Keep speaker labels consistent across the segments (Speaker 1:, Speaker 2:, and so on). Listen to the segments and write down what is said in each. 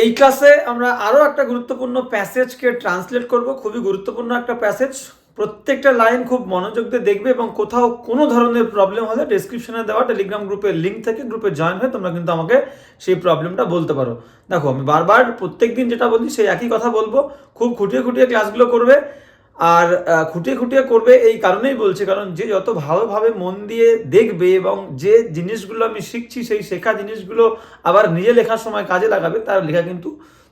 Speaker 1: এই ক্লাসে আমরা আরও একটা গুরুত্বপূর্ণ প্যাসেজকে ট্রান্সলেট করব। খুবই গুরুত্বপূর্ণ একটা প্যাসেজ, প্রত্যেকটা লাইন খুব মনোযোগ দিয়ে দেখবে এবং কোথাও কোনো ধরনের প্রবলেম হলে ডেসক্রিপশনে দেওয়া টেলিগ্রাম গ্রুপের লিঙ্ক থেকে গ্রুপে জয়েন হয়ে তোমরা কিন্তু আমাকে সেই প্রবলেমটা বলতে পারো। দেখো, আমি বারবার প্রত্যেক দিন যেটা বলি সেই একই কথা বলবো, খুব খুঁটিয়ে খুঁটিয়ে ক্লাসগুলো করবে। আর খুঁটিয়ে খুঁটিয়ে করবে এই কারণেই বলছি, কারণ যে যত ভালোভাবে মন দিয়ে দেখবে এবং যে জিনিসগুলো আমি শিখছি সেই শেখা জিনিসগুলো আবার নিজে লেখার সময় কাজে লাগাবে, তার লেখা কিন্তু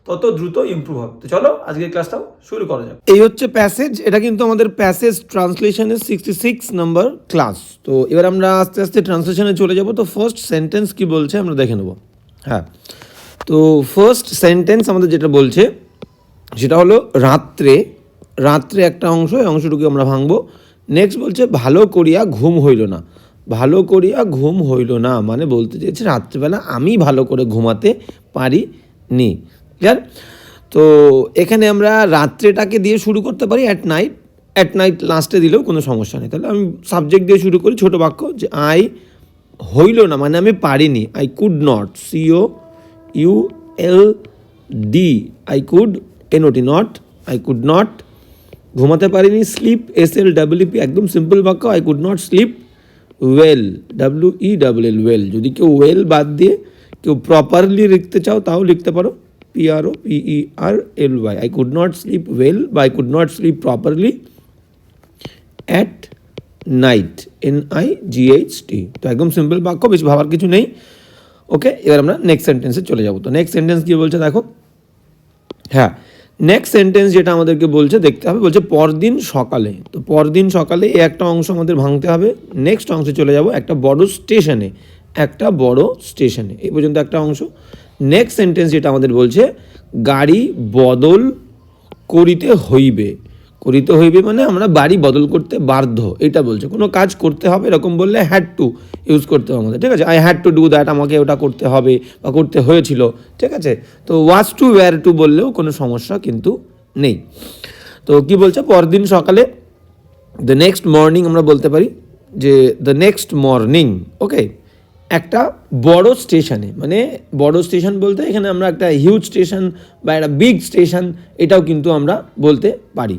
Speaker 1: তত দ্রুত ইমপ্রুভ হবে। তো চলো আজকের ক্লাসটাও শুরু করা যাক। এই হচ্ছে প্যাসেজ, এটা কিন্তু আমাদের প্যাসেজ ট্রান্সলেশনের 66 নম্বর ক্লাস। তো এবার আমরা আস্তে আস্তে ট্রান্সলেশনে চলে যাব। তো ফার্স্ট সেন্টেন্স কি বলছে আমরা দেখে নেব। হ্যাঁ, তো ফার্স্ট সেন্টেন্স আমাদের যেটা বলছে সেটা হলো রাত্রে একটা অংশ, এই অংশটুকু আমরা ভাঙবো। নেক্সট বলছে ভালো করিয়া ঘুম হইল না। ভালো করিয়া ঘুম হইল না মানে বলতে চেয়েছে রাত্রেবেলা আমি ভালো করে ঘুমাতে পারিনি। ক্লিয়ার? তো এখানে আমরা রাত্রেটাকে দিয়ে শুরু করতে পারি অ্যাট নাইট লাস্টে দিলেও কোনো সমস্যা নেই। তাহলে আমি সাবজেক্ট দিয়ে শুরু করি, ছোটো বাক্য, যে আই হইল না মানে আমি পারিনি। I could not, COULD, I could, NOT, not, I could not, ঘুমাতে পারিনি। স্লিপ, SLEEP, একদম সিম্পল বাক্য, I could not sleep well, WELL, well. যদি কেউ ওয়েল বাদ দিয়ে কেউ প্রপারলি লিখতে চাও তাও লিখতে পারো, PROPERLY, I could not sleep well বা I could not sleep properly at night, NIGHT। তো একদম সিম্পল বাক্য, বেশি ভাবার কিছু নেই। ওকে, এবার আমরা নেক্সট সেন্টেন্সে চলে যাবো। তো নেক্সট সেন্টেন্স কী বলছে দেখো। হ্যাঁ, নেক্সট সেন্টেন্স যেটা আমাদেরকে বলছে দেখতে হবে, বলছে পরদিন সকালে। তো পরদিন সকালে এই একটা অংশ আমাদের ভাঙতে হবে। নেক্সট অংশে চলে যাব, একটা বড় স্টেশনে, এই পর্যন্ত একটা অংশ। নেক্সট সেন্টেন্স যেটা আমাদের বলছে গাড়ি বদল করিতে হইবে। মানে আমরা বাড়ি বদল করতে বাধ্য, এটা বলছে। কোনো কাজ করতে হবে এরকম বললে হ্যাড টু ইউজ করতে হবে আমাদের, ঠিক আছে। I had to do that, আমাকে ওটা করতে হবে বা করতে হয়েছিল, ঠিক আছে। তো ওয়াজ টু, ওয়্যার টু বললেও কোনো সমস্যা কিন্তু নেই। তো কি বলছে, পরদিন সকালে, দ্য নেক্সট মর্নিং আমরা বলতে পারি যে দ্য নেক্সট মর্নিং। ওকে, একটা বড় স্টেশনে, মানে বড় স্টেশন বলতে এখানে আমরা একটা হিউজ স্টেশন বা একটা বিগ স্টেশন এটাও কিন্তু আমরা বলতে পারি।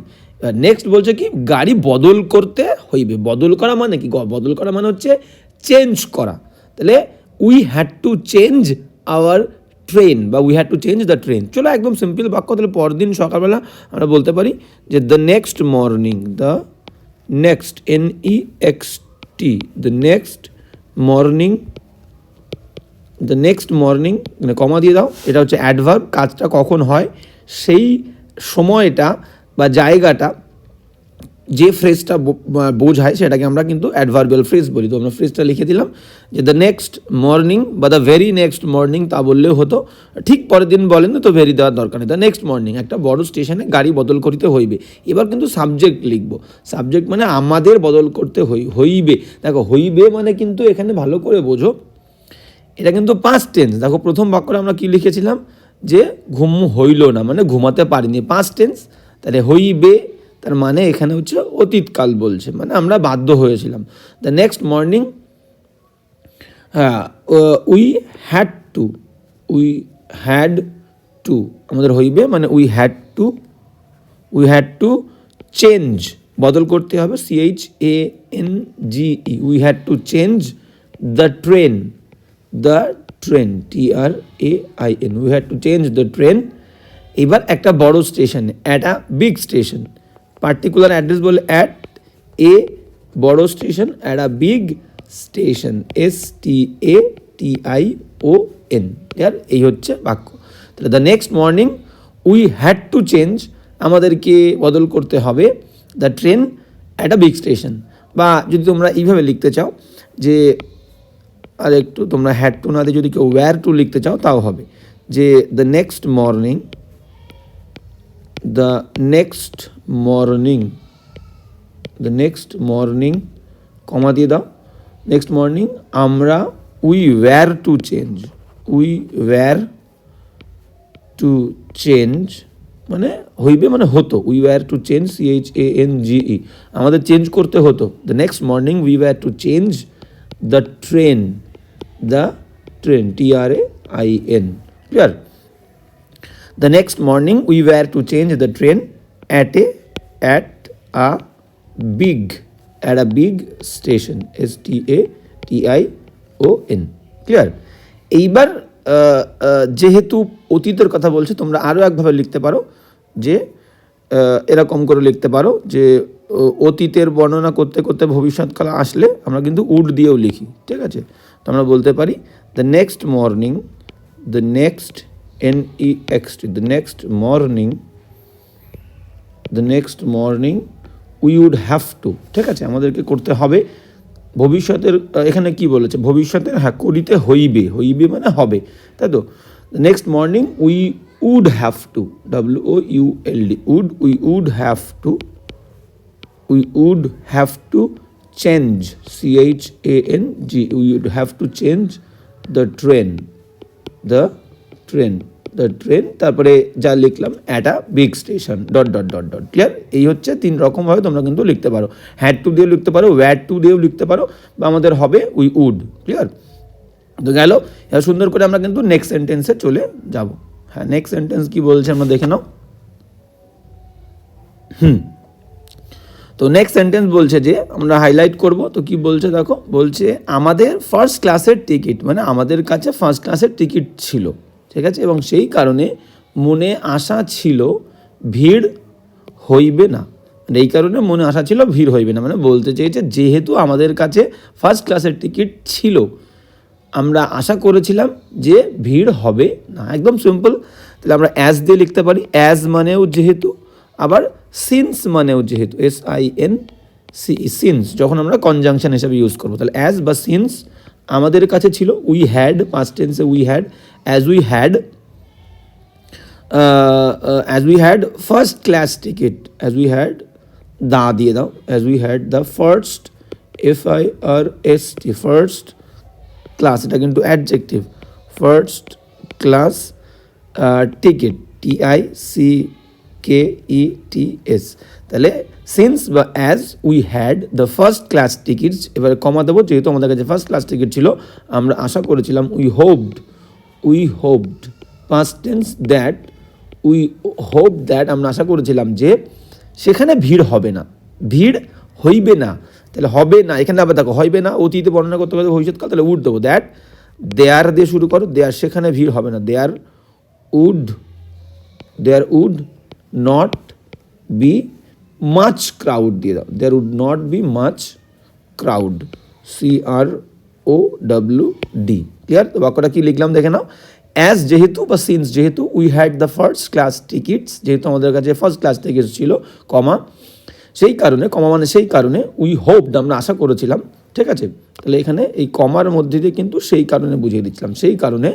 Speaker 1: নেক্সট বলছে কি, গাড়ি বদল করতে হইবে। বদল করা মানে কি? বদল করা মানে হচ্ছে চেঞ্জ করা। তাহলে we had to change our train বা we had to change the train. চলো একদম সিম্পল বাক্য। তাহলে পরদিন সকালবেলা আমরা বলতে পারি যে the next morning, the next, NEXT, the next morning, the next morning, মানে কমা দিয়ে দাও, এটা হচ্ছে অ্যাডভার্ব। কাজটা কখন হয় সেই সময়টা বা জায়গাটা, যে ফ্রেজটা বোঝায় সেটাকে আমরা কিন্তু অ্যাডভার্বিয়াল ফ্রেজ বলি। তো আমরা ফ্রেজটা লিখে দিলাম যে দ্য নেক্সট মর্নিং বা দ্য ভেরি নেক্সট মর্নিং, তা বললেও হতো। ঠিক পরের দিন বলেন তো ভেরি দেওয়ার দরকার নেই। দ্য নেক্সট মর্নিং একটা বড় স্টেশনে গাড়ি বদল করিতে হইবে। এবার কিন্তু সাবজেক্ট লিখবো। সাবজেক্ট মানে আমাদের বদল করতে হইবে। দেখো, হইবে মানে কিন্তু এখানে ভালো করে বোঝো, এটা কিন্তু পাস্ট টেন্স। দেখো, প্রথম বাক্যটা আমরা কি লিখেছিলাম যে ঘুম হইল না মানে ঘুমাতে পারিনি, পাস্ট টেন্স। তাহলে হইবে তার মানে এখানে হচ্ছে অতীতকাল বলছে, মানে আমরা বাধ্য হয়েছিলাম। দ্য নেক্সট মর্নিং, হ্যাঁ, উই হ্যাড টু, আমাদের হইবে মানে উই হ্যাড টু চেঞ্জ, বদল করতে হবে, CHANGE, we had to change the train, TRAIN, we had to change the train. এবার একটা বড় স্টেশনে, at a big station, particular address বলে অ্যাট এ বড় station, at a big station, STATION। ইয়ার এই হচ্ছে বাক্য। তাহলে the next morning we had to change, আমাদেরকে বদল করতে হবে, the train at a big station. বা যদি তোমরা এইভাবে লিখতে চাও যে, আর একটু তোমরা হ্যাড টু না দিয়ে যদি কেউ ওয়্যার টু লিখতে চাও তাও হবে, যে দ্য নেক্সট মর্নিং, কমা দিয়ে দাও, নেক্সট মর্নিং আমরা উই ওয়্যার টু চেঞ্জ, মানে হইবে মানে হতো, we were to change, CHANGE, আমাদের চেঞ্জ করতে হতো। The next morning we were two change the train, TRAIN, clear? The next morning we were two change the train at a big station, STATION। Clear? এইবার যেহেতু অতীতের কথা বলছে, তোমরা আরও একভাবে লিখতে পারো যে এরকম করে লিখতে পারো যে অতীতের বর্ণনা করতে করতে ভবিষ্যৎকাল আসলে আমরা কিন্তু উড দিয়েও লিখি, ঠিক আছে? তো আমরা বলতে পারি the next morning, the next morning we would have to, ঠিক আছে? আমাদেরকে করতে হবে ভবিষ্যতের, এখানে কি বলেছে ভবিষ্যতের, হ্যাঁ করিতে হইবে, হইবে মানে হবে, তাই তো? Next morning we would have to, WOULD, we would have to change, CHANG, we would have to change the train, তারপরে যা লিখলাম at a big station ... clear? এই হচ্ছে 3 রকমভাবে তোমরা কিন্তু লিখতে পারো। হ্যাড টু দিয়েও লিখতে পারো, ওয়্যার টু দিয়েও লিখতে পারো, বা আমাদের হবে উই উড। ক্লিয়ার? তো গেল। এবার সুন্দর করে আমরা কিন্তু নেক্সট সেন্টেন্সে চলে যাব। হ্যাঁ, নেক্সট সেন্টেন্স কি বলছে আমরা দেখে নাও। তো নেক্সট সেন্টেন্স বলছে যে আমরা হাইলাইট করব। তো কি বলছে দেখো, বলছে আমাদের ফার্স্ট ক্লাসের টিকিট, মানে আমাদের কাছে ফার্স্ট ক্লাসের টিকিট ছিল, ঠিক আছে? এবং সেই কারণে মনে আশা ছিল ভিড় হইবে না, এই কারণে মনে আশা ছিল ভিড় হইবে না, মানে বলতে চেয়েছে যেহেতু আমাদের কাছে ফার্স্ট ক্লাসের টিকিট ছিল, আমরা আশা করেছিলাম যে ভিড় হবে না। একদম সিম্পল। তাহলে আমরা অ্যাজ দিয়ে লিখতে পারি, অ্যাজ মানেও যেহেতু, আবার সিন্স মানেও যেহেতু, সিন্স যখন আমরা কনজাংশন হিসেবে ইউজ করবো, তাহলে অ্যাজ বা সিন্স আমাদের কাছে ছিল, উই হ্যাড, পাস্ট টেন্সে we had, as we had first class ticket, as we had, দা দিয়ে দাও, as we had the first, FIRST, first class, এটা কিন্তু adjective, first class ticket, TICKETS। তাহলে সিন্স বা as we had the first class tickets, এবারে comma দেবো, যেহেতু আমাদের কাছে ফার্স্ট ক্লাস টিকিট ছিল, আমরা আশা করেছিলাম, we hopped, past tense that, আমরা আশা করেছিলাম যে সেখানে ভিড় হবে না, ভিড় হইবে না। তাহলে হবে না, এখানে আবার দেখো হইবে না, অতীতে বর্ণনা করতে হবে ভবিষ্যৎকাল, তাহলে উড দেবো, দ্যাট, দেয়ার দিয়ে শুরু করো, দেয়ার, সেখানে ভিড় হবে না, there would not be much crowd দিয়ে দাও, there would not be much crowd, CROWD। Clear? তো বাক্যটা কি লিখলাম দেখে নাও, অ্যাজ যেহেতু বা সিন্স যেহেতু, we had the first class tickets, যেহেতু আমাদের কাছে ফার্স্ট ক্লাস টিকিটস ছিল, কমা সেই কারণে, কমা মানে সেই কারণে, উই হোপড আমরা আশা করেছিলাম, ঠিক আছে? তাহলে এখানে এই কমার মধ্যে দিয়ে কিন্তু সেই কারণে বুঝিয়ে দিচ্ছিলাম, সেই কারণে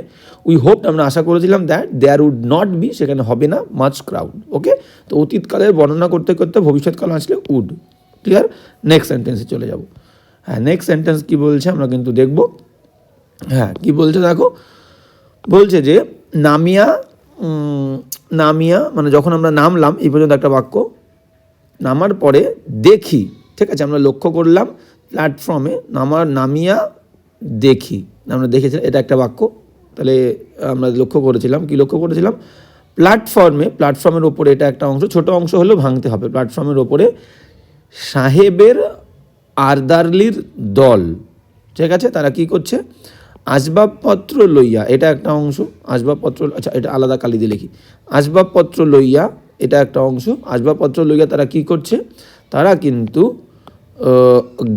Speaker 1: উই হোপড আমরা আশা করেছিলাম that there would not be, সেখানে হবে না, মাচ ক্রাউড। ওকে? তো অতীতকালের বর্ণনা করতে করতে ভবিষ্যৎকাল আসলে উড। ক্লিয়ার? নেক্সট সেন্টেন্সে চলে যাব। হ্যাঁ, নেক্সট সেন্টেন্স কি বলছে আমরা কিন্তু দেখব। হ্যাঁ, কি বলছে দেখো, বলছে যে নামিয়া মানে যখন আমরা নামলাম, এই পর্যন্ত একটা বাক্য, নামার পরে দেখি, ঠিক আছে, আমরা লক্ষ্য করলাম প্ল্যাটফর্মে, নামিয়া দেখি, আমরা দেখেছিলাম, এটা একটা বাক্য। তাহলে আমরা লক্ষ্য করেছিলাম, কি লক্ষ্য করেছিলাম, প্ল্যাটফর্মের ওপরে, এটা একটা অংশ, ছোট অংশ হলেও ভাঙতে হবে, প্ল্যাটফর্মের ওপরে সাহেবের আরদারলির দল, ঠিক আছে, তারা কি করছে, আসবাবপত্র লইয়া, এটা একটা অংশ, আসবাবপত্র, আচ্ছা এটা আলাদা কালি দিয়ে লিখি, আসবাবপত্র লইয়া, এটা একটা অংশ, আসবাবপত্র লইয়া তারা কি করছে, তারা কিন্তু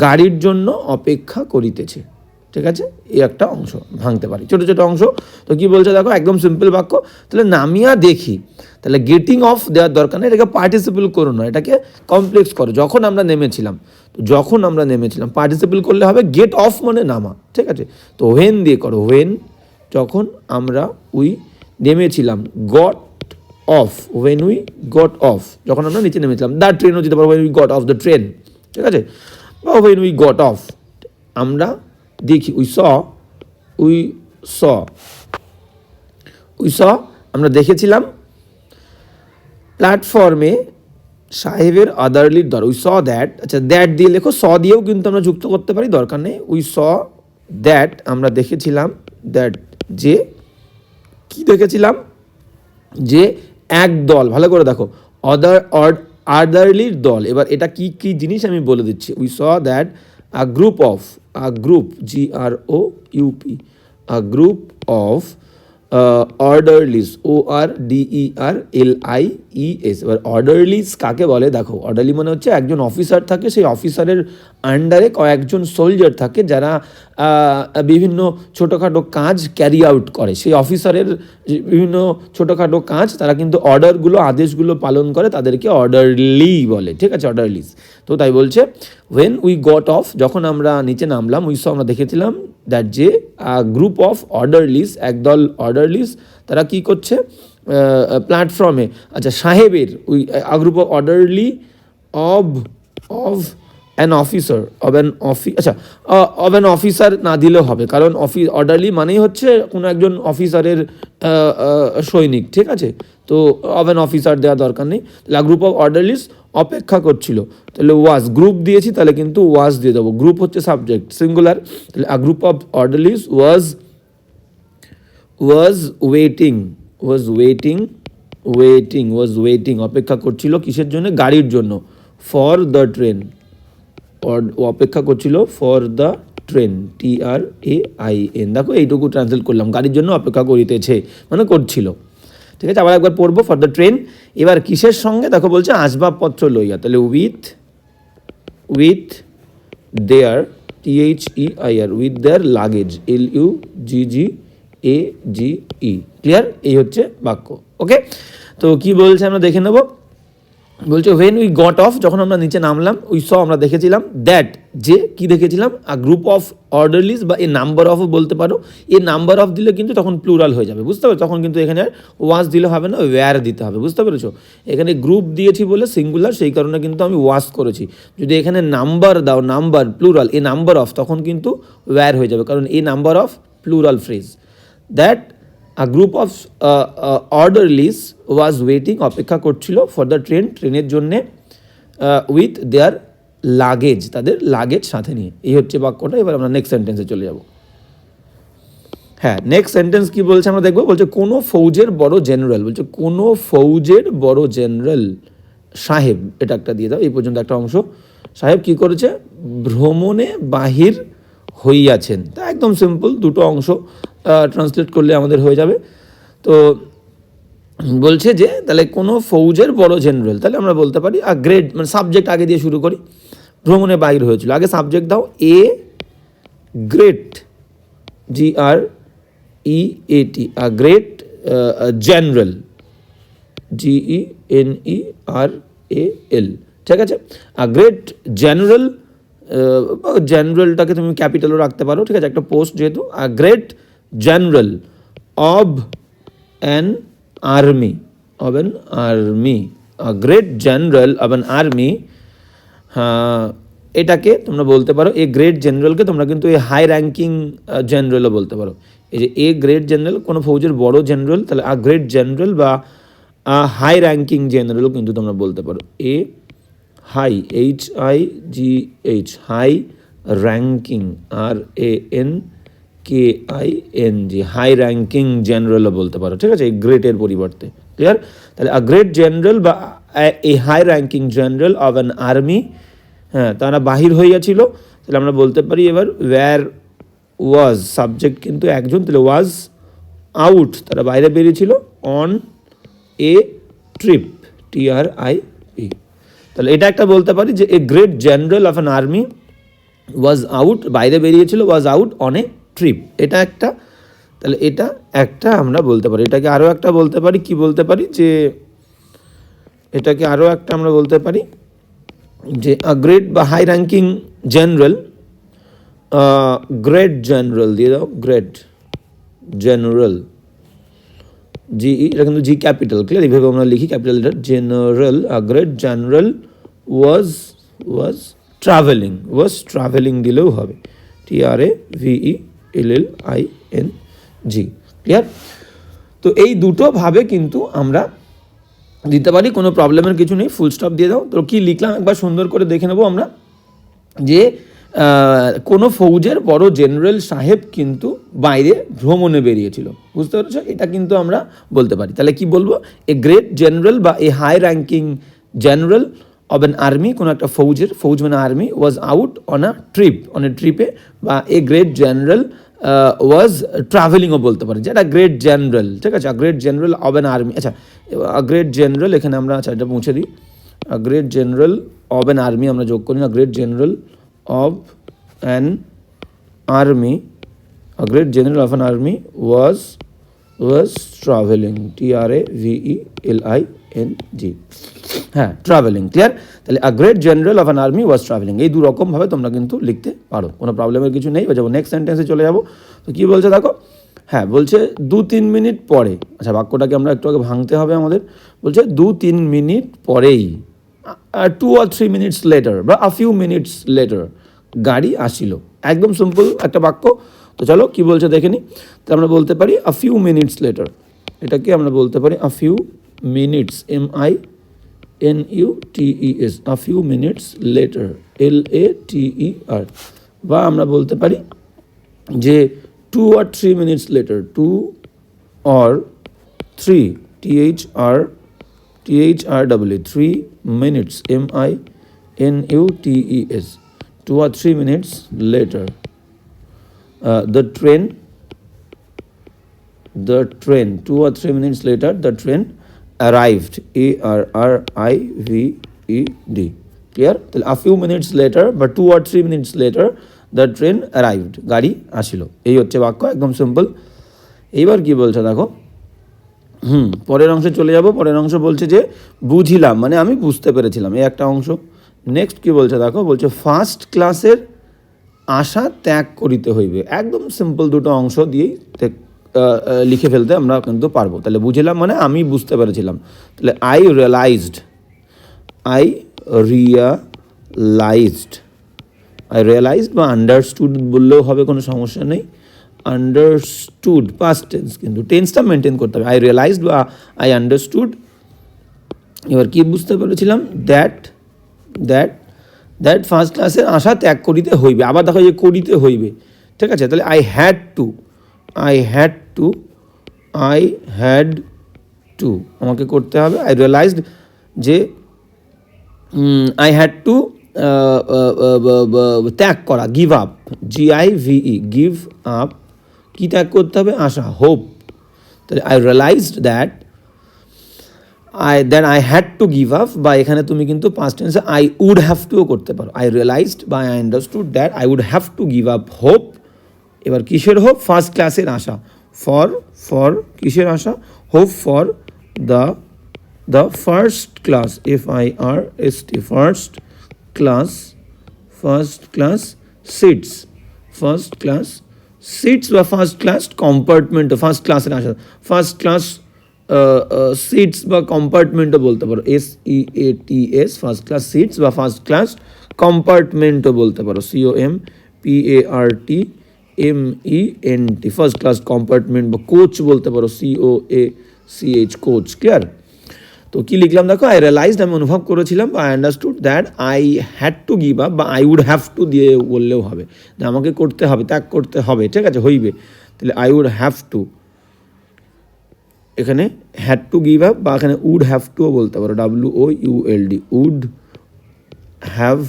Speaker 1: গাড়ির জন্য অপেক্ষা করিতেছে, ঠিক আছে? এই একটা অংশ ভাঙতে পারি, ছোটো ছোটো অংশ। তো কি বলছে দেখো, একদম সিম্পল বাক্য। তাহলে নামিয়া দেখি, তাহলে গেটিং অফ দেওয়ার দরকার নেই, এটাকে পার্টিসিপল করো না, এটাকে কমপ্লেক্স করো, যখন আমরা নেমেছিলাম, তো যখন আমরা নেমেছিলাম পার্টিসিপল করলে হবে গেট অফ মানে নামা, ঠিক আছে? তো হোয়েন দিয়ে করো, হোয়েন, যখন আমরা উই নেমেছিলাম, got off, when we got off, যখন আমরা নিচে নেমেছিলাম, দ্য ট্রেনও যেতে পারো, when we got off the train, ঠিক আছে? বা হোয়েন উই গট অফ, আমরা দেখি, উই স, আমরা দেখেছিলাম প্ল্যাটফর্মে সাহেবের আদারলির দর, উই স দ্যাট, আচ্ছা দ্যাট দিয়ে লেখো, স দিয়েও কিন্তু আমরা যুক্ত করতে পারি, দরকার নেই, উই স দ্যাট, আমরা দেখেছিলাম, দ্যাট যে, কি দেখেছিলাম, যে এক দল, ভালো করে দেখো, আদারলির দল। এবার এটা কি কি জিনিস আমি বলে দিচ্ছি। We saw that a group GROUP, a group of orderlies, ORDERLIES। এবার অর্ডারলিস কাকে বলে দেখো, অর্ডারলি মানে হচ্ছে একজন অফিসার থাকে, সেই অফিসারের আন্ডারে কয়েকজন সোলজার থাকে যারা বিভিন্ন ছোটোখাটো কাজ ক্যারি আউট করে। সেই অফিসারের বিভিন্ন ছোটোখাটো কাজ তারা কিন্তু অর্ডারগুলো, আদেশগুলো পালন করে, তাদেরকে অর্ডারলি বলে, ঠিক আছে, অর্ডারলিস। তো তাই বলছে ওয়েন উই গট অফ, যখন আমরা নিচে নামলাম, আমরা দেখেছিলাম দ্যাট যে গ্রুপ অফ অর্ডারলিস, একদল অর্ডারলিস, তারা কি করছে প্ল্যাটফর্মে, আচ্ছা সাহেবের, we group of orderly of an officer, of an officer না দিলেও হবে, কারণ অর্ডারলি মানেই হচ্ছে কোনো একজন অফিসারের সৈনিক, ঠিক আছে, তো অফ অ্যান অফিসার দেওয়া দরকার নেই। তাহলে গ্রুপ অফ অর্ডারলিস অপেক্ষা করছিল, তাহলে ওয়াজ, গ্রুপ দিয়েছি তাহলে কিন্তু ওয়াজ দিয়ে দেবো, গ্রুপ হচ্ছে সাবজেক্ট সিঙ্গুলার, তাহলে আ group of orderlies was waiting, অপেক্ষা করছিল কিসের জন্য, গাড়ির জন্য, ফর দ্য ট্রেন, অপেক্ষা করছিল ফর দ্য ট্রেন, TRAIN। দেখো এইটুকু ট্রান্সলেট করলাম, গাড়ির জন্য অপেক্ষা করিতেছে মানে করছিল, ঠিক আছে। আবার একবার পড়বো, ফর দ্য ট্রেন। এবার কিসের সঙ্গে দেখো বলছে আসবাবপত্র লইয়া, তাহলে with their, THEIR, with their luggage, LUGGAGE, clear? এই হচ্ছে বাক্য, ওকে। তো কি বলছে আমরা দেখে নেব, বলছে হোয়েন উই গট অফ, যখন আমরা নিচে নামলাম, উই স আমরা দেখেছিলাম দ্যাট, যে কি দেখেছিলাম, আ গ্রুপ অফ অর্ডারলিস, বা এ নাম্বার অফও বলতে পারো, এ নাম্বার অফ দিলে কিন্তু তখন প্লুরাল হয়ে যাবে, বুঝতে পারছো, তখন কিন্তু এখানে আর ওয়াজ দিলে হবে না, ওয়্যার দিতে হবে, বুঝতে পেরেছো। এখানে গ্রুপ দিয়েছি বলে সিঙ্গুলার, সেই কারণে কিন্তু আমি ওয়াজ করেছি। যদি এখানে নাম্বার দাও, number plural, a number of, তখন কিন্তু ওয়্যার হয়ে যাবে, কারণ a number of plural phrase. That a group of orderlies was waiting, অপেক্ষা করছিল, ফর দ্য ট্রেন, ট্রেনের জন্যে, উইথ দেয়ার লাগেজ, তাদের লাগেজ সাথে নিয়ে। এই হচ্ছে বাক্যটা। এবার আমরা নেক্সট সেন্টেন্সে চলে যাব। হ্যাঁ, নেক্সট সেন্টেন্স কি বলছে আমরা দেখবো, বলছে কোনো ফৌজের বড় জেনারেল, বলছে কোনো ফৌজের বড় জেনারেল সাহেব, এটা একটা দিয়ে দাও, এই পর্যন্ত একটা অংশ। সাহেব কি করেছে, ভ্রমণে বাহির হইয়াছেন, তা একদম সিম্পল, দুটো অংশ ট্রান্সলেট করলে আমাদের হয়ে যাবে। তো বলছে যে তাহলে কোনো ফৌজের বড় জেনারেল, তাহলে আমরা বলতে পারি আ গ্রেট, মানে সাবজেক্ট আগে দিয়ে শুরু করি, ভ্রমণে বাহির হয়েছিল, আগে সাবজেক্ট দাও, a great, GREAT, a great general, GENERAL, ঠিক আছে। আ গ্রেট জেনারেল, জেনারেলটাকে তুমি ক্যাপিটালও রাখতে পারো, ঠিক আছে, একটা পোস্ট যেহেতু। আ great general of an army, a great general of an army, এটাকে তোমরা বলতে পারো, এ গ্রেট জেনারেলকে তোমরা কিন্তু এই হাই র্যাঙ্কিং জেনারেলও বলতে পারো। এই যে এ গ্রেট জেনারেল, কোনো ফৌজের বড় জেনারেল, তাহলে আ গ্রেট জেনারেল বা হাই র্যাঙ্কিং জেনারেলও কিন্তু তোমরা বলতে পারো। A high, HIGH, high ranking, RANKING, high ranking জেনারেলও বলতে পারো, ঠিক আছে, এই গ্রেটের পরিবর্তে, ক্লিয়ার? তাহলে আ গ্রেট জেনারেল বা a high ranking general of an army, হ্যাঁ, তারা বাহির হইয়াছিল, তাহলে আমরা বলতে পারি এবার ওয়্যার ওয়াজ, সাবজেক্ট কিন্তু একজন, তাহলে ওয়াজ আউট, তারা বাইরে বেরিয়েছিল, অন এ ট্রিপ, TRIP। তাহলে এটা একটা বলতে পারি যে এ great general of an army was out, বাইরে বেরিয়েছিল, ওয়াজ আউট অন এ ট্রিপ, এটা একটা। তাহলে এটা একটা আমরা বলতে পারি। এটাকে আরও একটা বলতে পারি, কি বলতে পারি, যে এটাকে আরও একটা আমরা বলতে পারি যে আ গ্রেট বা high ranking general, great general দিয়ে দাও, গ্রেট জেনারেল, এটা কিন্তু G ক্যাপিটাল, ক্লিয়ার? এইভাবে আমরা লিখি ক্যাপিটাল লেটার, জেনারেল, আ গ্রেট জেনারেল ওয়াজ ট্রাভেলিং দিলেও হবে, TRAVELLING, ক্লিয়ার? তো এই দুটো ভাবে কিন্তু আমরা দিতে পারি, কোনো প্রবলেমের কিছু নেই, ফুল স্টপ দিয়ে দাও। তো কি লিখলাম একবার সুন্দর করে দেখে নেবো আমরা, যে কোনো ফৌজের বড় জেনারেল সাহেব কিন্তু বাইরে ভ্রমণে বেরিয়েছিল, বুঝতে পেরেছো? এটা কিন্তু আমরা বলতে পারি। তাহলে কি বলবো? এ গ্রেট জেনারেল বা a high ranking general of an army, কোনো একটা ফৌজের, ফৌজ মানে army, was out on a ট্রিপে, বা এ গ্রেট জেনারেল ওয়াজ ট্রাভেলিংও বলতে পারি, যেটা গ্রেট জেনারেল, ঠিক আছে? Great general of an army, আচ্ছা গ্রেট জেনারেল এখানে আমরা, আচ্ছা এটা মুছে দিই, great general of an army আমরা যোগ করি না, great general of an army, a great general of an army was traveling, traveling, হ্যাঁ ট্রাভেলিং, ক্লিয়ার? তাহলে a great general of an army was travelling, এই দু রকমভাবে তোমরা কিন্তু লিখতে পারো, কোনো প্রবলেমের কিছু নেই। যাবো নেক্সট সেন্টেন্সে চলে যাবো। তো কী বলছে দেখো, হ্যাঁ বলছে 2-3 মিনিট পরে, আচ্ছা বাক্যটাকে আমরা একটু আগে ভাঙতে হবে আমাদের। বলছে 2-3 মিনিট পরেই, 2 or 3 minutes later বা a few minutes later গাড়ি আসিল, একদম সিম্পল একটা বাক্য। তো চলো কি বলছে দেখে নি। তো আমরা বলতে পারি a few minutes later, এটাকে আমরা বলতে পারি a few minutes, MINUTES, a few minutes later, LATER, বা আমরা বলতে পারি যে 2 or 3 minutes later, 2 or 3, THREE, 3 minutes, MINUTES, 2 or 3 minutes later, the train, 2 or 3 minutes later, the train arrived, ARRIVED, clear? তাহলে a few minutes later বা 2 or 3 minutes later the train arrived, গাড়ি আসিল, এই হচ্ছে বাক্য, একদম সিম্পল। এইবার কি বলছে দেখো, পরের অংশে চলে যাব। পরের অংশ বলছে যে বুঝিলাম, মানে আমি বুঝতে পেরেছিলাম, এই একটা অংশ। নেক্সট কি বলছে দেখো, বলছে ফার্স্ট ক্লাসের আশা ত্যাগ করিতে হইবে, একদম সিম্পল দুটো অংশ দিয়েই লিখে ফেলতে আমরা কিন্তু পারবো। তাহলে বুঝিলাম মানে আমি বুঝতে পেরেছিলাম, তাহলে আই রিয়ালাইজড বা আন্ডারস্টুড বললেও হবে, কোনো সমস্যা নেই। আন্ডারস্টুড পাস্ট টেন্স, কিন্তু টেন্সটা মেনটেন করতে হবে। আই রিয়ালাইজড বা আই আন্ডারস্টুড। এবার কি বুঝতে পেরেছিলাম, দ্যাট ফার্স্ট ক্লাসের আশা ত্যাগ করিতে হইবে, আবার দেখো যে করিতে হইবে, ঠিক আছে? তাহলে আই হ্যাড টু আমাকে করতে হবে। আই রিয়ালাইজড যে আই হ্যাড টু ত্যাগ করা, give up, GIVE, give up, কি ত্যাগ করতে হবে? আশা, হোপ। তাহলে I realised that I had to give up, বা এখানে তুমি কিন্তু পাস্ট টেন্সে আই উড হ্যাভ টুও করতে পারো। আই রিয়ালাইজড বা I understood that I would have to give up hope. এবার কিসের হোপ? ফার্স্ট ক্লাসের আশা, ফর কিসের আশা? Hope for the first class, FIRST, first class seats বা ফার্স্ট ক্লাস কম্পার্টমেন্ট, ফার্স্ট ক্লাসের আসা, ফার্স্ট ক্লাস সিটস বা কম্পার্টমেন্টও বলতে পারো, SEATS, ফার্স্ট ক্লাস সিটস বা ফার্স্ট ক্লাস কম্পার্টমেন্টও বলতে পারো, COMPARTMENT, ফার্স্ট ক্লাস কম্পার্টমেন্ট, বা কোচ বলতে পারো, COACH, কোচ, ক্লিয়ার? তো কি লিখলাম দেখো, আই রিয়ালাইজড আমি অনুভব করেছিলাম, বা I understood that I had to give up, বা আই উড হ্যাভ টু দিয়ে বললেও হবে, যে আমাকে করতে হবে, ত্যাগ করতে হবে, ঠিক আছে? হইবে, তাহলে আই উড হ্যাভ টু, এখানে হ্যাড টু গিভ আপ, বা এখানে উড হ্যাভ টুও বলতে পারো, WOULD, উড হ্যাভ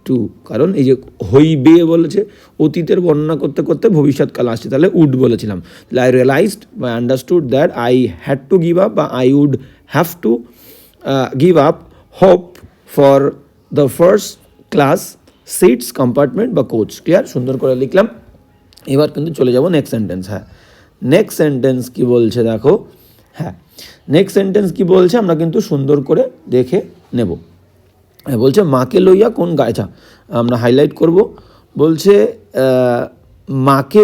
Speaker 1: টু, কারণ এই যে হইবে বলেছে, অতীতের বর্ণনা করতে করতে ভবিষ্যৎকাল আসছে, তাহলে উড বলেছিলাম। তাহলে আই রিয়ালাইজড বা understood that I had to give up, বা I would have to give up hope for the first class seats compartment বা কোচ, ক্লিয়ার? সুন্দর করে লিখলাম। এবার কিন্তু চলে যাব নেক্সট সেন্টেন্স। হ্যাঁ, নেক্সট সেন্টেন্স কি বলছে দেখো, হ্যাঁ নেক্সট সেন্টেন্স কি বলছে আমরা কিন্তু সুন্দর করে দেখে নেব। বলছে মাকে লইয়া কোন গাড়ি, আচ্ছা আমরা হাইলাইট করব। বলছে মাকে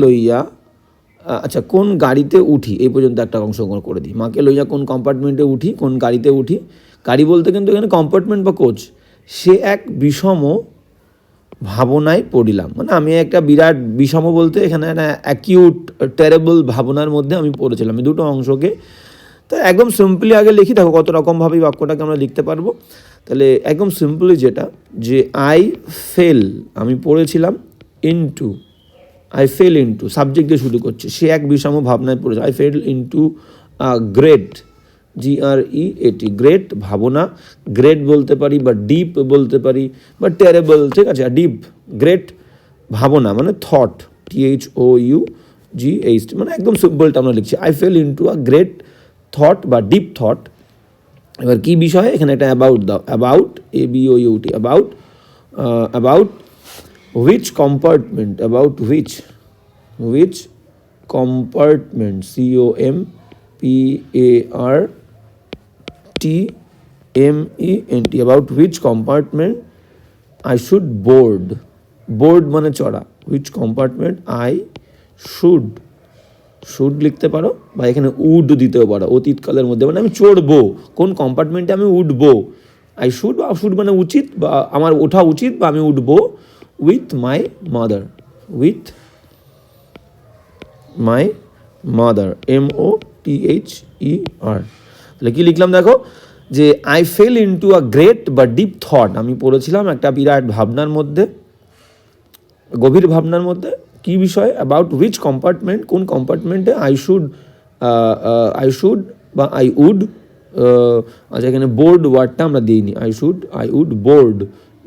Speaker 1: লইয়া আচ্ছা কোন গাড়িতে উঠি, এই পর্যন্ত একটা অংশ করে দিই। মাকে লইয়া কোন কম্পার্টমেন্টে উঠি, কোন গাড়িতে উঠি। গাড়ি বলতে কিন্তু এখানে কম্পার্টমেন্ট বা কোচ। সে এক বিষম ভাবনায় পড়িলাম, মানে আমি একটা বিরাট বিষম বলতে এখানে একটা অ্যাকিউট টেরেবল ভাবনার মধ্যে আমি পড়েছিলাম। আমি দুটো অংশকে তো একদম সিম্পলি আগে লিখি, দেখো কত রকমভাবেই বাক্যটাকে আমরা লিখতে পারবো। তাহলে একদম সিম্পলি যেটা, যে আই ফেল, আমি পড়েছিলাম, into, I fell into, subject দিয়ে শুরু করছে, সে এক বিষম ভাবনায় পড়েছে, I fell into great, GREAT, great ভাবনা, গ্রেট বলতে পারি বা ডিপ বলতে পারি বা টেরেবল, ঠিক আছে। আর ডিপ, গ্রেট ভাবনা মানে থট, THOUGHT, মানে একদম সিম্পলটা আমরা লিখছি, I fell into great thought বা ডিপ থট। এবার কী বিষয়ে, এখানে একটা অ্যাবাউট দাও, about, ABOUT, about which compartment, about which compartment, COMPARTMENT, about which compartment I should board, board মানে চড়া, হুইচ কম্পার্টমেন্ট আই শুড লিখতে পারো, বা এখানে উড দিতেও পারো অতীতকালের মধ্যে, মানে আমি চড়বো, কোন কম্পার্টমেন্টে আমি উঠবো, আই শুড, বা শুড মানে উচিত, বা আমার ওঠা উচিত, বা আমি উঠবো, with my mother, with my mother, MOTHER। তাহলে কী লিখলাম দেখো, যে আই ফেল ইনটু গ্রেট বা ডিপ থট, আমি পড়েছিলাম একটা বিরাট ভাবনার মধ্যে, গভীর ভাবনার মধ্যে, কী বিষয়ে, অ্যাবাউট হুইচ কম্পার্টমেন্ট, কোন কম্পার্টমেন্টে আই শুড বা আই উড, আচ্ছা এখানে বোর্ড ওয়ার্ডটা আমরা দিইনি, I would board,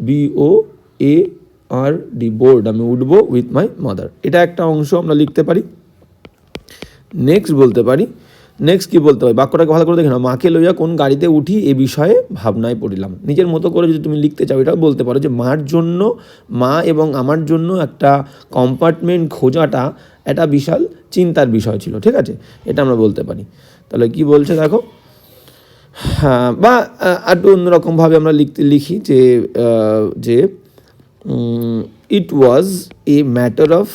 Speaker 1: BOARD, board, আমি উঠবো উইথ মাই মাদার, এটা একটা অংশ আমরা লিখতে পারি। নেক্সট বলতে পারি, নেক্সট কী বলতে পারি, বাক্যটাকে ভালো করে দেখে নাও, মাকে লইয়া কোন গাড়িতে উঠি এ বিষয়ে ভাবনায় পড়িলাম। নিজের মতো করে যদি তুমি লিখতে চাও এটাও বলতে পারো, যে মার জন্য, মা এবং আমার জন্য একটা কম্পার্টমেন্ট খোঁজাটা একটা বিশাল চিন্তার বিষয় ছিল, ঠিক আছে, এটা আমরা বলতে পারি। তাহলে কি বলছে দেখো, হ্যাঁ, বা একটু অন্যরকমভাবে আমরা লিখি যে ইট ওয়াজ এ ম্যাটার অফ,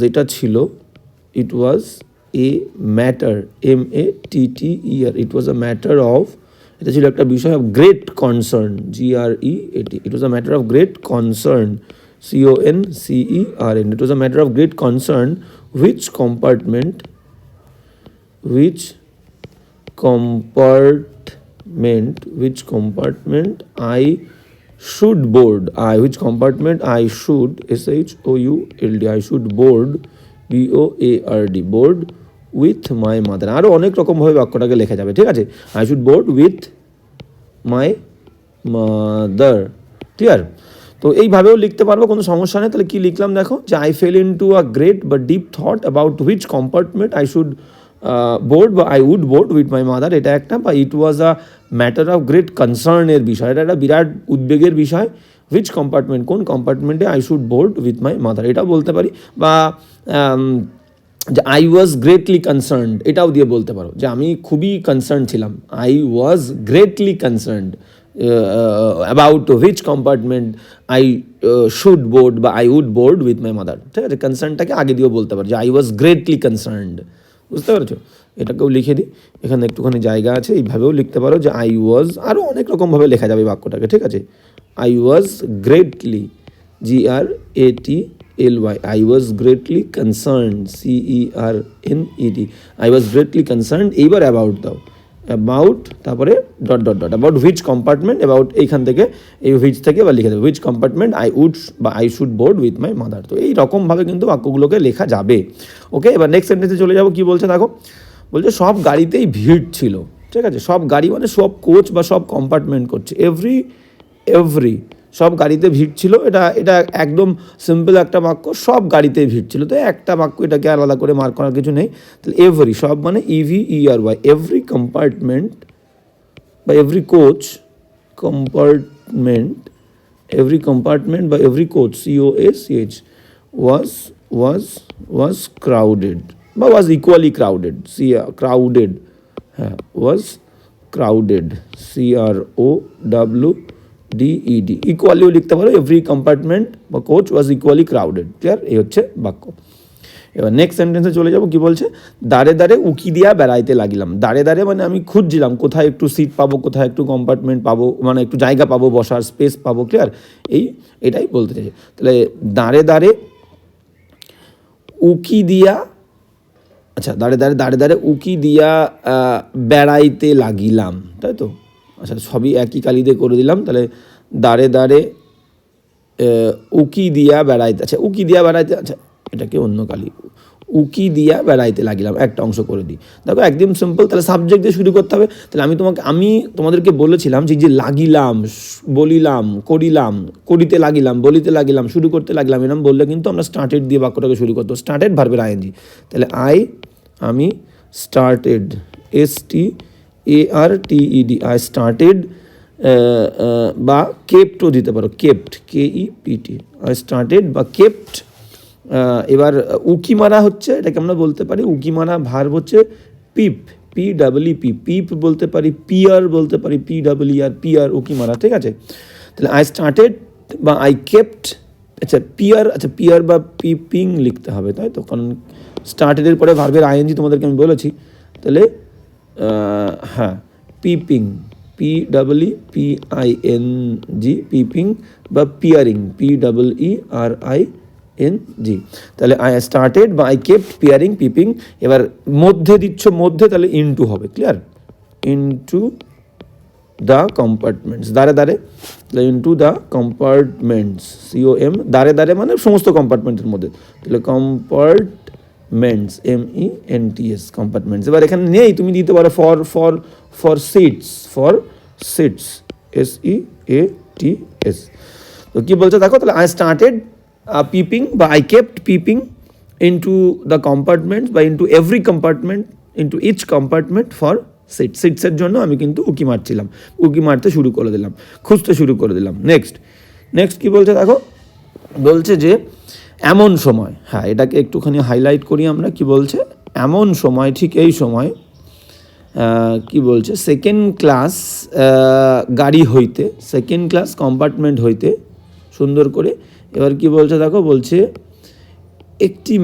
Speaker 1: এটা ছিল, it was a matter, MATTER, it was a matter of, এটা ছিল একটা বিষয় of great concern, GREAT, it was a matter of great concern, CONCERN, it was a matter of great concern, which compartment I should board, which compartment I should, SHOULD, I should board, BOARD, board with my mother। আরও অনেক রকমভাবে বাক্যটাকে লেখা যাবে, ঠিক আছে, I should board with my mother, clear. তো এইভাবেও লিখতে পারবো, কোনো সমস্যা নেই। তাহলে কী লিখলাম দেখো, যে আই ফেল ইনটু গ্রেট বা deep thought about which compartment I should board বা I would board with my mother, এটা একটা, বা it was a matter of great কনসার্নের বিষয়, এটা একটা বিরাট উদ্বেগের বিষয়, হুইচ কম্পার্টমেন্ট, কোন কম্পার্টমেন্টে I should board with my mother, এটাও বলতে পারি। বা যে আই ওয়াজ গ্রেটলি কনসার্নড, এটাও দিয়ে বলতে পারো, যে আমি খুবই কনসার্ন ছিলাম, I was greatly concerned about which compartment I should board বা I would board with my mother, ঠিক আছে, কনসার্নটাকে আগে দিয়েও বলতে পারো, যে আই ওয়াজ গ্রেটলি কনসার্নড, বুঝতে পেরেছো। এটাকেও লিখে দিই, এখানে একটুখানি জায়গা আছে, এইভাবেও লিখতে পারো, যে আই ওয়াজ, আরও অনেক রকমভাবে লেখা যাবে বাক্যটাকে, ঠিক আছে, I was greatly, GRATLY, I was greatly concern, CERNED, I was greatly concern. এইবার অ্যাবাউট দাও, অ্যাবাউট, তারপরে dot, about which compartment, about এইখান থেকে, এই হুইচ থেকে এবার লিখে দেবে, হুইচ কম্পার্টমেন্ট আই উড বা I should board with my mother. তো এই রকমভাবে কিন্তু বাক্যগুলোকে লেখা যাবে। ওকে, এবার নেক্সট সেন্টেন্সে চলে যাবো। কি বলছে দেখো, বলছে সব গাড়িতেই ভিড় ছিল, ঠিক আছে, সব গাড়ি মানে সব কোচ বা সব কম্পার্টমেন্ট করছে, এভরি সব গাড়িতে ভিড় ছিল, এটা একদম সিম্পল একটা বাক্য, সব গাড়িতে ভিড় ছিল। তো একটা বাক্য, এটাকে আলাদা করে মার্ক করার কিছু নেই। তাহলে এভরি, সব মানে EVERY, এভরি কম্পার্টমেন্ট বা every coach, compartment, every compartment বা every coach, COACH, was crowded বা was equally crowded, crowded, হ্যাঁ, was crowded, CROWDED, ইকুয়ালিও লিখতে পারো, এভরি কম্পার্টমেন্ট বা কোচ ওয়াজ ইকুয়ালি ক্রাউডেড, ক্লিয়ার, এই হচ্ছে বাক্য। এবার নেক্সট সেন্টেন্সে চলে যাব। কি বলছে, দাঁড়ে দাঁড়ে উকি দিয়া বেড়াইতে লাগিলাম, দাঁড়ে দাঁড়ে মানে আমি খুঁজছিলাম কোথায় একটু সিট পাবো, কোথায় একটু কম্পার্টমেন্ট পাবো, মানে একটু জায়গা পাবো, বসার স্পেস পাবো, ক্লিয়ার, এটাই বলতে চাইছি। তাহলে দাঁড়ে দাঁড়ে উকি দিয়া, আচ্ছা, দাঁড়ে দাঁড়ে দাঁড়ে দাঁড়ে উকি দিয়া বেড়াইতে লাগিলাম, তাই তো? আচ্ছা, সবই একই কালি দিয়ে করে দিলাম। তাহলে দাঁড়ে দাঁড়ে উকি দিয়া বেড়াইতে, আচ্ছা উকি দিয়া বেড়াইতে, আচ্ছা এটাকে অন্য কালি, উকি দিয়া বেড়াইতে লাগিলাম, একটা অংশ করে দিই। দেখো একদম সিম্পল। তাহলে সাবজেক্ট দিয়ে শুরু করতে হবে। তাহলে আমি তোমাদেরকে বলেছিলাম যে লাগিলাম, বলিলাম, করিলাম, করিতে লাগিলাম, বলিতে লাগিলাম, শুরু করতে লাগলাম, এরকম বললে কিন্তু আমরা স্টার্টেড দিয়ে বাক্যটাকে শুরু করতো। স্টার্টেড ভার্বের আইএনজি। তাহলে আমি স্টার্টেড, STARTED, আই স্টার্টেড, বা কেপ্টও দিতে পারো, কেপ্ট, KEPT, আই স্টার্টেড বা কেপ্ট। এবার উকি মারা হচ্ছে, এটাকে আমরা বলতে পারি, উকি মারা ভার্ব হচ্ছে পিপ, PEEP, পিপ বলতে পারি, পিয়ার বলতে পারি, PER, পিয়ার, উকি মারা, ঠিক আছে? তাহলে আই স্টার্টেড বা আই কেপ্ট, আচ্ছা পিয়ার, আচ্ছা পিয়ার বা পিপিং লিখতে হবে, তাই তো? কারণ স্টার্টেডের পরে ভার্বের আইএনজি তোমাদেরকে আমি বলেছি। তাহলে হ্যাঁ, পিপিং, PEEPING, পিপিং বা পিয়ারিং, PEERING। তাহলে আই স্টার্টেড বা আই কেপ্ট পিয়ারিং, পিপিং। এবার মধ্যে দিচ্ছ, মধ্যে, তাহলে ইনটু হবে, ক্লিয়ার? ইনটু দ্য কম্পার্টমেন্টস, দাঁড়ে দাঁড়ে, ইনটু দ্য কম্পার্টমেন্টস, COM, দাঁড়ে দাঁড়ে মানে সমস্ত কম্পার্টমেন্টের মধ্যে। তাহলে কম্পার্টমেন্টস, MENTS, কম্পার্টমেন্টস। এবার এখানে নেই, তুমি দিতে পারো ফর সিটস, SEATS। তো কী বলছে দেখো, তাহলে আই স্টার্টেড পিপিং বা I kept peeping into the compartments বা into every compartment, into each compartment for সিটসের জন্য আমি কিন্তু উকি মারছিলাম, উকি মারতে শুরু করে দিলাম, খুঁজতে শুরু করে দিলাম। নেক্সট কী বলছে দেখো, বলছে যে এমন সময়, হ্যাঁ এটাকে একটুখানি হাইলাইট করি আমরা, কি বলছে এমন সময়, ঠিক এই সময়, কি বলছে, সেকেন্ড ক্লাস গাড়ি হইতে, সেকেন্ড ক্লাস কম্পার্টমেন্ট হইতে, সুন্দর করে। এবার কি বলছে দেখো, বলছে একটি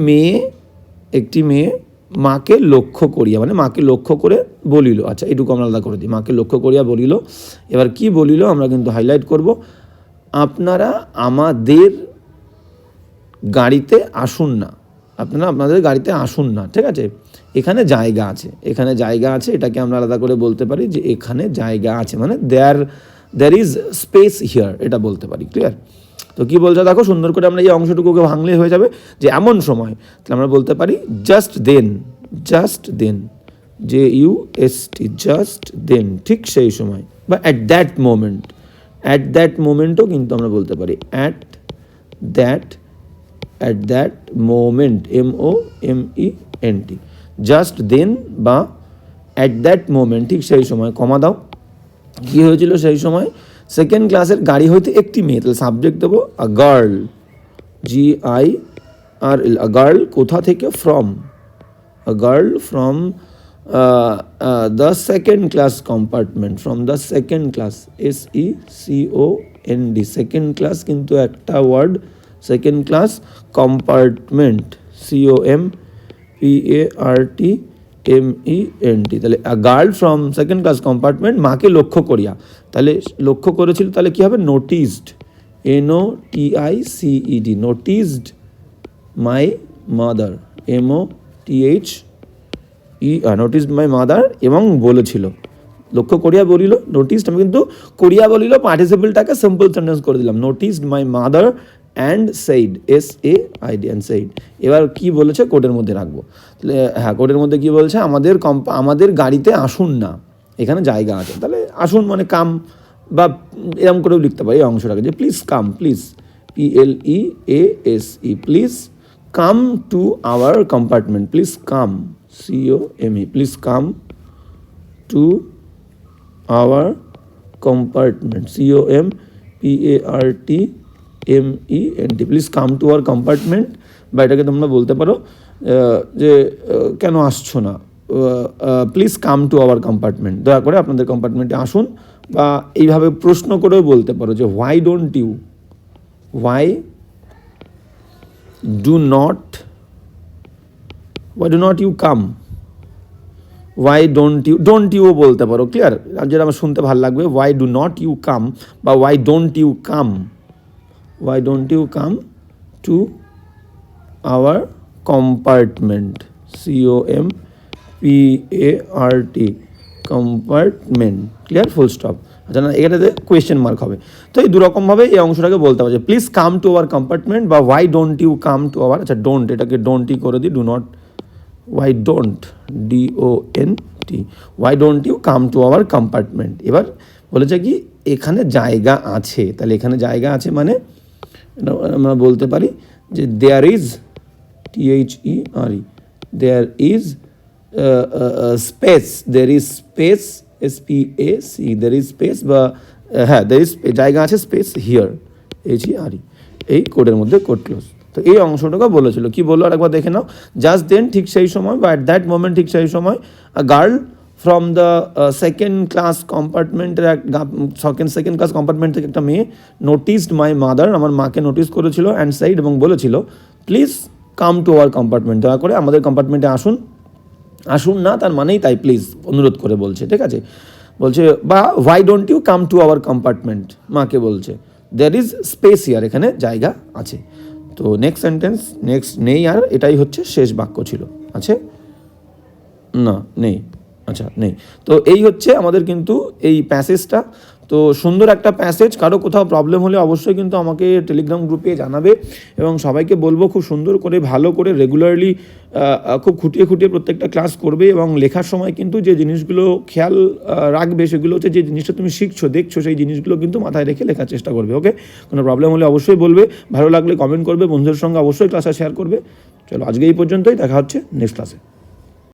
Speaker 1: মেয়ে মাকে লক্ষ্য করিয়া, মানে মাকে লক্ষ্য করে বলিল, আচ্ছা এটুকু আমরা আলাদা করে দিই, মাকে লক্ষ্য করিয়া বলিল। এবার কি বলিল আমরা কিন্তু হাইলাইট করব, আপনারা আমাদের গাড়িতে আসুন না, আপনারা আপনাদের গাড়িতে আসুন না, ঠিক আছে? এখানে জায়গা আছে, এখানে জায়গা আছে, এটাকে আমরা আলাদা করে বলতে পারি যে এখানে জায়গা আছে, মানে দেয়ার ইজ স্পেস হিয়ার, এটা বলতে পারি, ক্লিয়ার? তো কী বলছে দেখো, সুন্দর করে আমরা এই অংশটুকুকে ভাঙলে হয়ে যাবে যে এমন সময়। তাহলে আমরা বলতে পারি just then, JUST, just then, ঠিক সেই সময়, বা অ্যাট দ্যাট মোমেন্টও কিন্তু আমরা বলতে পারি, at that moment, MOMENT, just then বা অ্যাট দ্যাট মোমেন্ট, ঠিক সেই সময়। কমা দাও, কী হয়েছিল সেই সময়, সেকেন্ড ক্লাসের গাড়ি হইতে একটি মেয়ে, তাহলে সাবজেক্ট দেবো a girl, GIRL, a girl, কোথা থেকে, from, a girl from the second class compartment, from the second class, SECOND, second class কিন্তু একটা word, second class compartment, COMPARTMENT। তাহলে girl from second class compartment, মাকে লক্ষ্য করিয়া, তাহলে লক্ষ্য করেছিল, তাহলে কী হবে, noticed, NOTICED, noticed my mother, MOTHE, noticed my mother, এবং বলেছিল, লক্ষ্য করিয়া বলিল, নোটিসড, আমি কিন্তু করিয়া বলিল পার্টিসিপেলটাকে সিম্পল সেন্টেন্স করে দিলাম, noticed my mother and said, SAID, and said. এবার কি বলেছে, কোডের মধ্যে রাখবো। হ্যাঁ, কোডের মধ্যে কি বলছে, আমাদের গাড়িতে আসুন না, এখানে জায়গা আছে, তাহলে আসুন মানে কাম, বা এরকম করেও লিখতে পারি এই অংশটাকে, যে please come, please, PLEASE, please come to our compartment, please come, COME, please come to our compartment, COMPARTMENT, please come to our compartment. বা এটাকে তোমরা বলতে পারো যে কেন আসছো না, please come to our compartment, দয়া করে আপনাদের কম্পার্টমেন্টে আসুন। বা এইভাবে প্রশ্ন করেও বলতে পারো যে why do not you come, why don't you বলতে পারো, ক্লিয়ার? যেটা আমার শুনতে ভালো লাগবে, why do not you come বা why don't you come to our compartment, COMPART, compartment, clear, full stop. আচ্ছা না, এটাতে কোয়েশ্চেন মার্ক হবে। তো এই দুরকমভাবে এই অংশটাকে বলতে হবে যে please come to our compartment, বা why don't you come to our, আচ্ছা ডোন্ট, এটাকে ডোন্টই করে দিই, do not, why don't, DONT, why don't you come to our compartment. এবার বলেছে কি এখানে জায়গা আছে, তাহলে এখানে জায়গা আছে মানে আমরা বলতে পারি যে there is, THERE, there is space, there is space, SPAC, there is space, বা হ্যাঁ দের ইজ জায়গা আছে, স্পেস হিয়ার, HERE, এই কোডের মধ্যে কোড ক্লোজ। তো এই অংশটাকে বলেছিল, কি বললো আর একবার দেখে নাও। জাস্ট দেন, ঠিক সেই সময়, বা অ্যাট দ্যাট মোমেন্ট, ঠিক সেই সময়, a girl from the second class কম্পার্টমেন্টের সেকেন্ড ক্লাস কম্পার্টমেন্ট থেকে একটা মেয়ে নোটিসড মাই মাদার, আমার মাকে নোটিস করেছিল, অ্যান্ড সাইড, এবং বলেছিল please come to our compartment, দয়া করে আমাদের কম্পার্টমেন্টে আসুন। আসুন না তার মানেই তাই প্লিজ অনুরোধ করে বলছে, ঠিক আছে, বলছে বা why don't you come to our compartment, মাকে বলছে, দেয়ার ইজ স্পেস হিয়ার, এখানে জায়গা আছে। তো নেক্সট সেন্টেন্স, নেক্সট নেই, আর এটাই হচ্ছে শেষ বাক্য ছিল, আছে না, নেই, আচ্ছা নেই। তো এই হচ্ছে আমাদের কিন্তু এই প্যাসেজটা। তো সুন্দর একটা প্যাসেজ, কারো কোথাও প্রবলেম হলে অবশ্যই কিন্তু আমাকে টেলিগ্রাম গ্রুপে জানাবে, এবং সবাইকে বলবো খুব সুন্দর করে, ভালো করে, রেগুলারলি, খুব খুঁটিয়ে খুঁটিয়ে প্রত্যেকটা ক্লাস করবে, এবং লেখার সময় কিন্তু যে জিনিসগুলো খেয়াল রাখবে সেগুলো হচ্ছে যে জিনিসটা তুমি শিখছো, দেখছো, সেই জিনিসগুলো কিন্তু মাথায় রেখে লেখার চেষ্টা করবে। ওকে, কোনো প্রবলেম হলে অবশ্যই বলবে, ভালো লাগলে কমেন্ট করবে, বন্ধুদের সঙ্গে অবশ্যই ক্লাসটা শেয়ার করবে। চলো আজকে এই পর্যন্তই, দেখা হচ্ছে নেক্সট ক্লাসে।